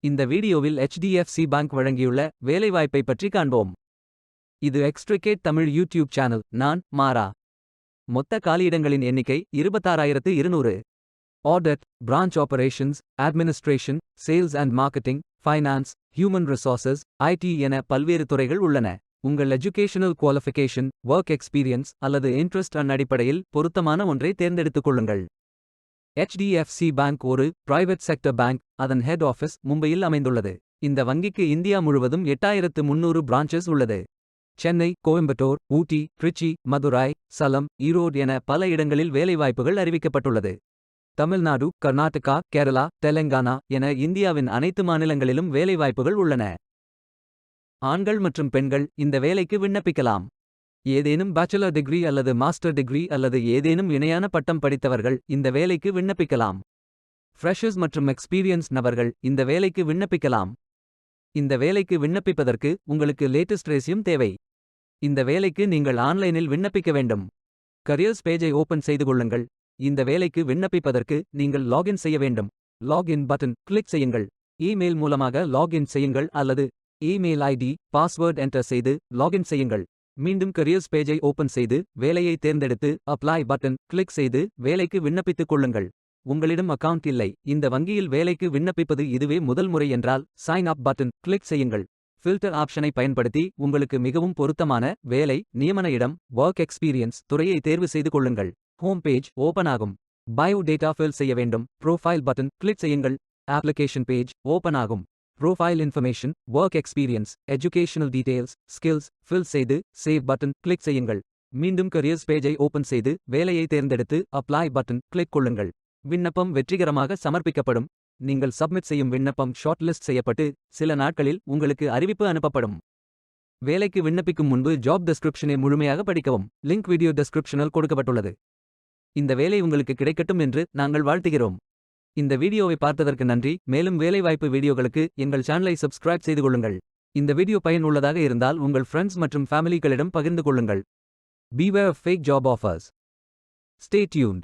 இந்த வீடியோவில் HDFC bank வழங்கியுள்ள வேலைவாய்ப்பை பற்றி காண்போம். இது எக்ஸ்ட்ரிகேட் தமிழ் யூடியூப் சேனல். நான் மாரா. மொத்த காலியிடங்களின் எண்ணிக்கை 26,200. Audit, branch operations, administration, sales and marketing, finance, human resources, IT என பல்வேறு துறைகள் உள்ளன. உங்கள் எஜுகேஷனல் குவாலிஃபிகேஷன், ஒர்க் எக்ஸ்பீரியன்ஸ் அல்லது இன்ட்ரெஸ்ட் அடிப்படையில் பொருத்தமான ஒன்றை தேர்ந்தெடுத்துக் கொள்ளுங்கள். HDFC பேங்க் ஒரு பிரைவேட் செக்டர் பேங்க். அதன் ஹெட் ஆஃபீஸ் மும்பையில் அமைந்துள்ளது. இந்த வங்கிக்கு இந்தியா முழுவதும் 8300 பிரான்ச்சஸ் உள்ளது. சென்னை, கோயம்புத்தூர், ஊட்டி, ட்ரிச்சி, மதுராய், சலம், ஈரோடு என பல இடங்களில் வேலைவாய்ப்புகள் அறிவிக்கப்பட்டுள்ளது. தமிழ்நாடு, கர்நாடகா, கேரளா, தெலங்கானா என இந்தியாவின் அனைத்து மாநிலங்களிலும் வேலைவாய்ப்புகள் உள்ளன. ஆண்கள் மற்றும் பெண்கள் இந்த வேலைக்கு விண்ணப்பிக்கலாம். ஏதேனும் பேச்சுலர் டிகிரி அல்லது மாஸ்டர் டிகிரி அல்லது ஏதேனும் இணையான பட்டம் படித்தவர்கள் இந்த வேலைக்கு விண்ணப்பிக்கலாம். ஃப்ரெஷர்ஸ் மற்றும் எக்ஸ்பீரியன்ஸ் நபர்கள் இந்த வேலைக்கு விண்ணப்பிக்கலாம். இந்த வேலைக்கு விண்ணப்பிப்பதற்கு உங்களுக்கு லேட்டஸ்ட் ரெஸ்யூம் தேவை. இந்த வேலைக்கு நீங்கள் ஆன்லைனில் விண்ணப்பிக்க வேண்டும். கரியர்ஸ் பேஜை ஓபன் செய்து கொள்ளுங்கள். இந்த வேலைக்கு விண்ணப்பிப்பதற்கு நீங்கள் லாகின் செய்ய வேண்டும். லாகின் பட்டன் கிளிக் செய்யுங்கள். இமெயில் மூலமாக லாகின் செய்யுங்கள் அல்லது இமெயில் ஐடி, பாஸ்வேர்ட் என்டர் செய்து லாகின் செய்யுங்கள். மீண்டும் கரியர்ஸ் பேஜை ஓபன் செய்து வேலையை தேர்ந்தெடுத்து அப்ளை பட்டன் கிளிக் செய்து வேலைக்கு விண்ணப்பித்துக் கொள்ளுங்கள். உங்களிடம் அக்கவுண்ட் இல்லை, இந்த வங்கியில் வேலைக்கு விண்ணப்பிப்பது இதுவே முதல் முறை என்றால் சைன் அப் பட்டன் கிளிக் செய்யுங்கள். ஃபில்டர் ஆப்ஷனை பயன்படுத்தி உங்களுக்கு மிகவும் பொருத்தமான வேலை, நியமன இடம், ஒர்க் எக்ஸ்பீரியன்ஸ் துறையை தேர்வு செய்து கொள்ளுங்கள். ஹோம் பேஜ் ஓபன் ஆகும். பயோ டேட்டா ஃபில் செய்ய வேண்டும். ப்ரோஃபைல் பட்டன் கிளிக் செய்யுங்கள். அப்ளிகேஷன் பேஜ் ஓபன் ஆகும். Profile information, work experience, educational details, skills fill செய்து சேவ் பட்டன் கிளிக் செய்யுங்கள். மீண்டும் கரியர்ஸ் பேஜை ஓபன் செய்து வேலையை தேர்ந்தெடுத்து அப்ளை பட்டன் கிளிக் கொள்ளுங்கள். விண்ணப்பம் வெற்றிகரமாக சமர்ப்பிக்கப்படும். நீங்கள் சப்மிட் செய்யும் விண்ணப்பம் ஷார்ட் லிஸ்ட் செய்யப்பட்டு சில நாட்களில் உங்களுக்கு அறிவிப்பு அனுப்பப்படும். வேலைக்கு விண்ணப்பிக்கும் முன்பு ஜாப் டெஸ்கிரிப்ஷனை முழுமையாக படிக்கவும். லிங்க் வீடியோ டெஸ்கிரிப்ஷனில் கொடுக்கப்பட்டுள்ளது. இந்த வேலை உங்களுக்கு கிடைக்கட்டும் என்று நாங்கள் வாழ்த்துகிறோம். இந்த வீடியோவை பார்த்ததற்கு நன்றி. மேலும் வேலைவாய்ப்பு வீடியோகளுக்கு எங்கள் சேனலை சப்ஸ்கிரைப் செய்து கொள்ளுங்கள். இந்த வீடியோ பயனுள்ளதாக இருந்தால் உங்கள் ஃப்ரெண்ட்ஸ் மற்றும் ஃபேமிலிகளிடம் பகிர்ந்து கொள்ளுங்கள். Beware of fake job offers. Stay tuned.